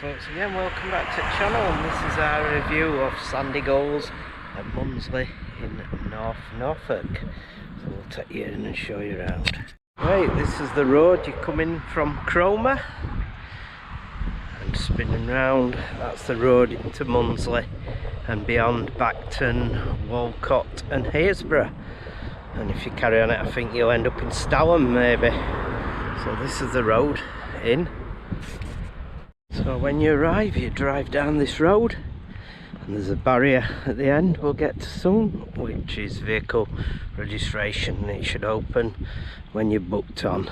folks, again welcome back to the channel, and this is our review of Sandygulls at Munsley in Norfolk. So we'll take you in and show you around. Right, this is the road. You're coming from Cromer and spinning round. That's the road into Munsley and beyond Bacton, Walcott and Haysborough. And if you carry on it, I think you'll end up in Stalham maybe. So this is the road in. So when you arrive, you drive down this road and there's a barrier at the end we'll get to soon, which is vehicle registration. It should open when you're booked on.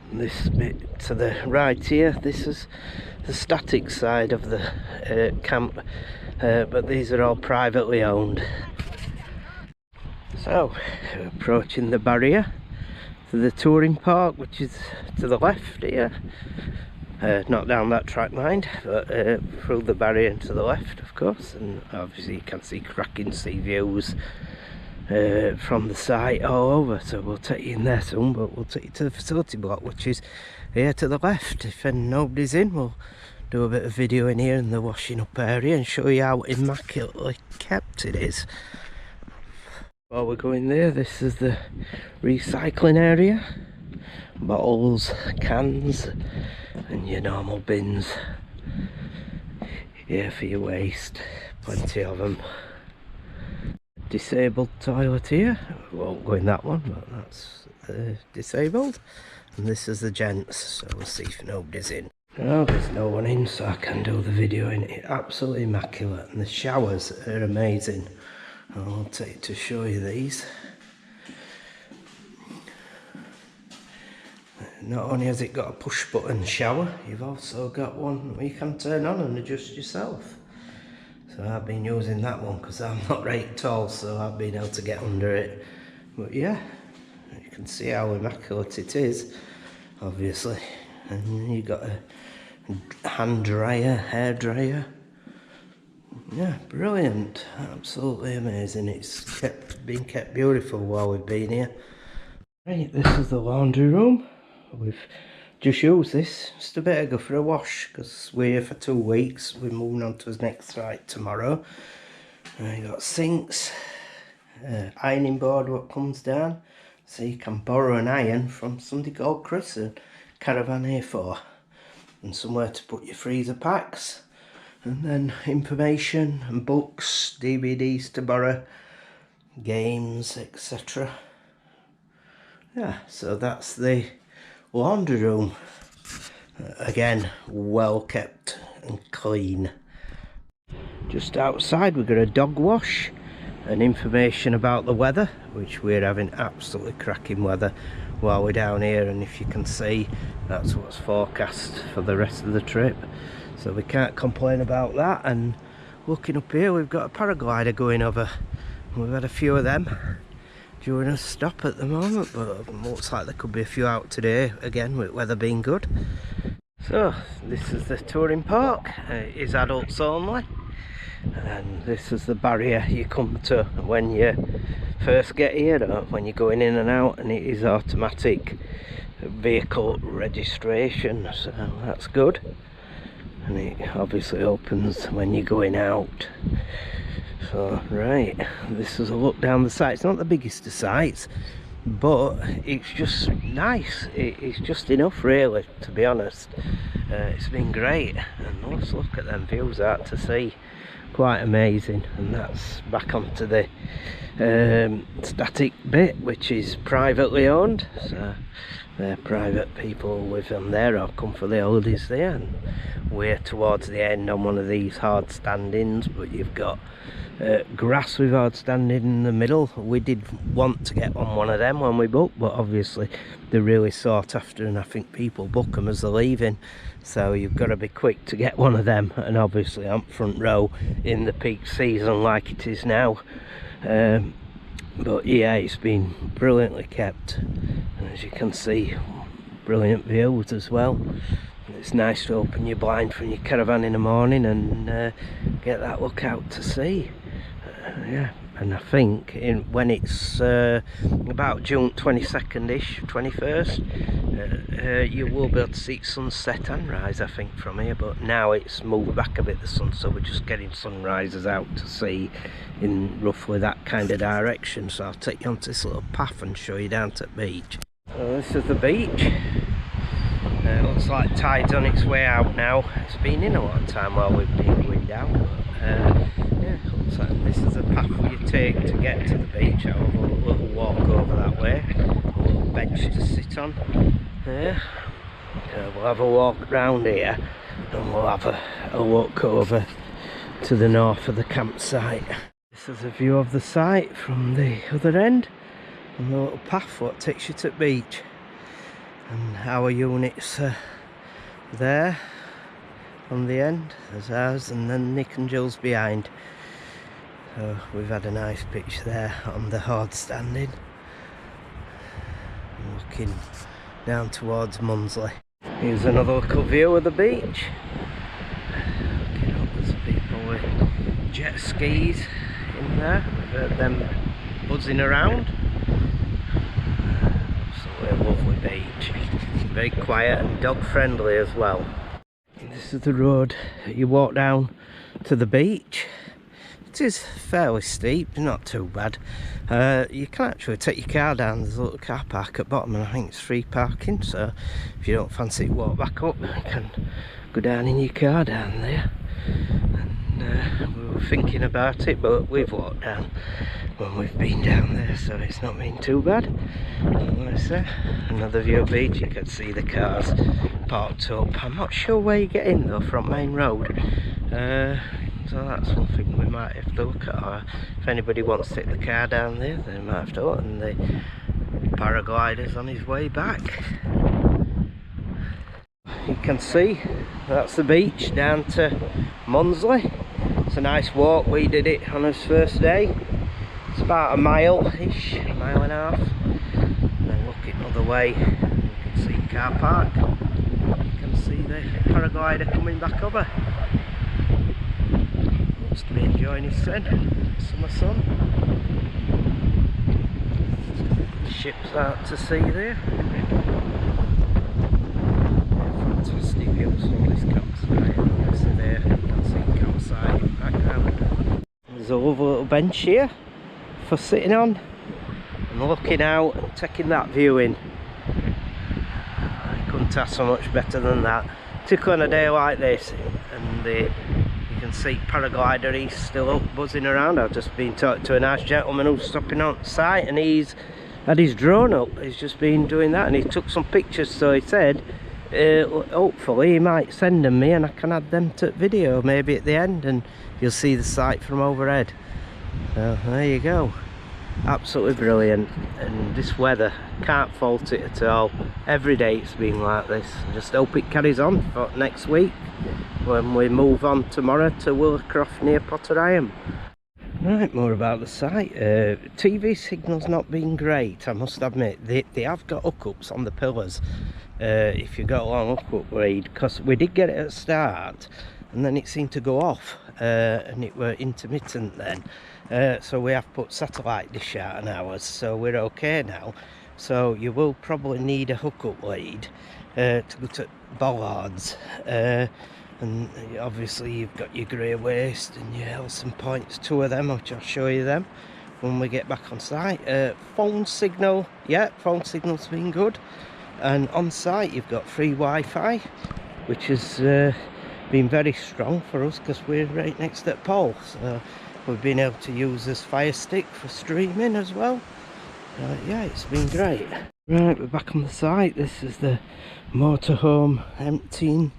And this bit to the right here, this is the static side of the camp, but these are all privately owned. So we're approaching the barrier to the touring park, which is to the left here. Not down that track, mind, but through the barrier and to the left, of course. And obviously you can see cracking sea views from the site all over. So we'll take you in there soon, but we'll take you to the facility block, which is here to the left. If nobody's in, we'll do a bit of video in here in the washing up area and show you how immaculately kept it is. While we're going there, this is the recycling area. Bottles, cans and your normal bins here for your waste, plenty of them. Disabled toilet here, we won't go in that one, but that's disabled. And this is the gents, so we'll see if nobody's in. No, there's no one in, so I can do the video in it. Absolutely immaculate, and the showers are amazing. I'll take to show you these. Not only has it got a push button shower, you've also got one where you can turn on and adjust yourself. So I've been using that one because I'm not very tall, so I've been able to get under it. But yeah, you can see how immaculate it is, obviously. And you've got a hand dryer, hair dryer. Yeah, brilliant, absolutely amazing. It's been kept beautiful while we've been here. Right, this is the laundry room. We've just used this just a bit ago for a wash because we're here for 2 weeks. We're moving on to the next site tomorrow. You got sinks, ironing board what comes down, so you can borrow an iron from somebody called Chris at Caravan A4, and somewhere to put your freezer packs, and then information and books, DVDs to borrow, games, etc. Yeah, so that's the laundry room. Again, well kept and clean. Just outside we've got a dog wash and information about the weather, which we're having absolutely cracking weather while we're down here, and if you can see, that's what's forecast for the rest of the trip, so we can't complain about that. And looking up here, we've got a paraglider going over. We've had a few of them during a stop at the moment, but looks like there could be a few out today again with weather being good. So this is the touring park. It is adults only, and this is the barrier you come to when you first get here, or when you're going in and out, and it is automatic vehicle registration, so that's good. And it obviously opens when you're going out. So right, this is a look down the site. It's not the biggest of sites, but it's just nice. It's just enough, really, to be honest. It's been great, and let's look at them views out to sea. Quite amazing. And that's back onto the static bit, which is privately owned. So they're private people live on there or come for the holidays there, and we're towards the end on one of these hard standings, but you've got grass with hard standing in the middle. We did want to get on one of them when we booked, but obviously they're really sought after, and I think people book them as they're leaving, so you've got to be quick to get one of them. And obviously I'm front row in the peak season like it is now. But yeah, it's been brilliantly kept, and as you can see, brilliant views as well. It's nice to open your blind from your caravan in the morning and get that look out to sea. Yeah, and I think when it's about June 22nd-ish, 21st, You will be able to see sunset and rise, I think, from here, but now it's moved back a bit, the sun, so we're just getting sunrises out to see in roughly that kind of direction. So I'll take you onto this little path and show you down to the beach. So this is the beach. It looks like tide's on its way out now. It's been in a long time while we've been going down, but yeah, looks like this is the path you take to get to the beach. I'll have a little walk over that way, a little bench to sit on. Yeah. We'll have a walk round here and we'll have a walk over to the north of the campsite. This is a view of the site from the other end, and the little path what takes you to the beach. And our units are there on the end, there's ours, and then Nick and Jill's behind. So we've had a nice pitch there on the hard standing, looking down towards Munsley. Here's another little view of the beach. Looking up, there's people with jet skis in there. We've heard them buzzing around. Absolutely lovely beach. Very quiet and dog friendly as well. And this is the road you walk down to the beach. It is fairly steep, not too bad. You can actually take your car down. There's a little car park at the bottom, and I think it's free parking, so if you don't fancy it, walk back up, you can go down in your car down there. And we were thinking about it, but we've walked down when we've been down there, so it's not been too bad. And like I say, another view of the beach. You can see the cars parked up. I'm not sure where you get in though from Main Road. So that's one thing we might have to look at, or if anybody wants to take the car down there, they might have to look. And the paraglider's on his way back. You can see that's the beach down to Munsley. It's a nice walk. We did it on his first day. It's about a mile-ish, a mile and a half. And then looking other way, you can see car park. You can see the paraglider coming back over. Looks to be enjoying his summer sun. Ships out to sea there. Fantastic views from this campsite. Obviously there you can see campsite in the background. There's a lovely little bench here for sitting on and looking out and taking that view in. I couldn't ask so much better than that. Particularly on a day like this, and you can see paraglider, he's still up buzzing around. I've just been talking to a nice gentleman who's stopping on site, and he's had his drone up. He's just been doing that, and he took some pictures, so he said hopefully he might send them me and I can add them to video maybe at the end, and you'll see the site from overhead. So there you go, absolutely brilliant. And this weather, can't fault it at all. Every day it's been like this. Just hope it carries on for next week when we move on tomorrow to Willercroft near Potterham. Right, more about the site. TV signal's not been great, I must admit. They have got hookups on the pillars if you've got a long hookup lead, because we did get it at the start and then it seemed to go off and it were intermittent then. So we have put satellite dish out on ours, so we're okay now. So you will probably need a hookup lead to go to bollards. And obviously you've got your grey waste and your Elson points, two of them, which I'll show you them when we get back on site. Phone signal, yeah, phone signal's been good. And on site you've got free Wi-Fi, which has been very strong for us because we're right next to the pole. So we've been able to use this Fire Stick for streaming as well. Yeah, it's been great. Right, we're back on the site. This is the motorhome emptying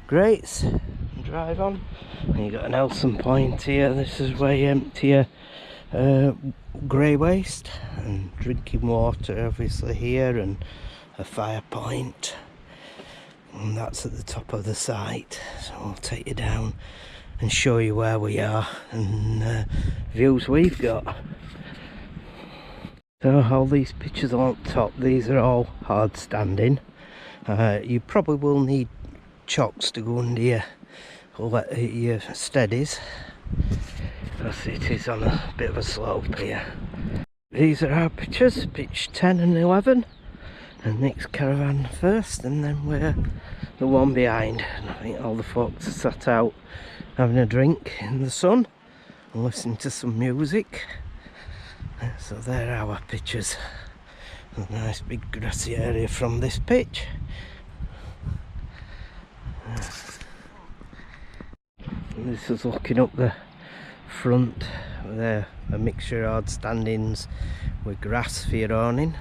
grates and drive on, and you got an Elson point here. This is where you empty your grey waste and drinking water obviously here, and a fire point, and that's at the top of the site. So I'll take you down and show you where we are and views we've got. So all these pictures on top, these are all hard standing. You probably will need chocks to go under your steadies, because it is on a bit of a slope here. These are our pictures, pitch 10 and 11. and Nick's caravan first, and then we're the one behind. And I think all the folks are sat out having a drink in the sun and listening to some music. So there are our pictures. A nice big grassy area from this pitch. And this is looking up the front. There a mixture of odd standings with grass for your awning,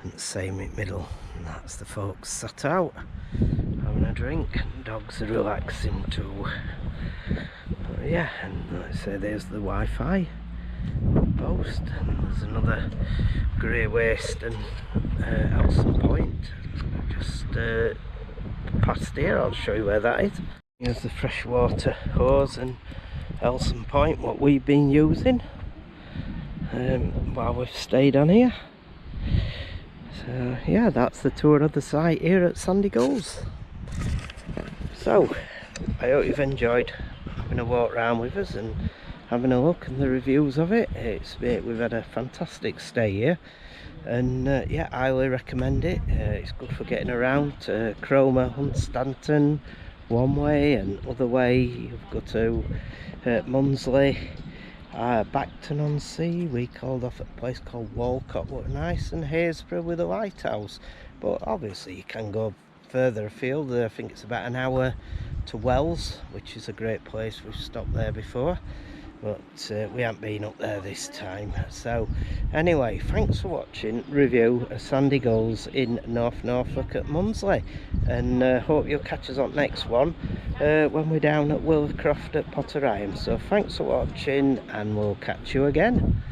and the same in the middle, and that's the folks sat out having a drink, and dogs are relaxing too. But yeah, and like I say, there's the Wi-Fi post, and there's another grey waste and Elson Point just past here. I'll show you where that is. Here's the freshwater hose and Elson Point, what we've been using while we've stayed on here. So yeah, that's the tour of the site here at Sandygulls. So I hope you've enjoyed having a walk around with us and having a look and the reviews of it. We've had a fantastic stay here, and yeah, I highly recommend it. It's good for getting around to Cromer, Hunstanton one way, and other way you've got to Munsley, Bacton-on-Sea. We called off at a place called Walcott, what nice, and Haysborough with a lighthouse. But obviously you can go further afield. I think it's about an hour to Wells, which is a great place. We've stopped there before, but we haven't been up there this time. So anyway, thanks for watching review of Sandygulls in North Norfolk at Munsley, and hope you'll catch us on next one when we're down at Wilcroft at Potterham. So thanks for watching, and we'll catch you again.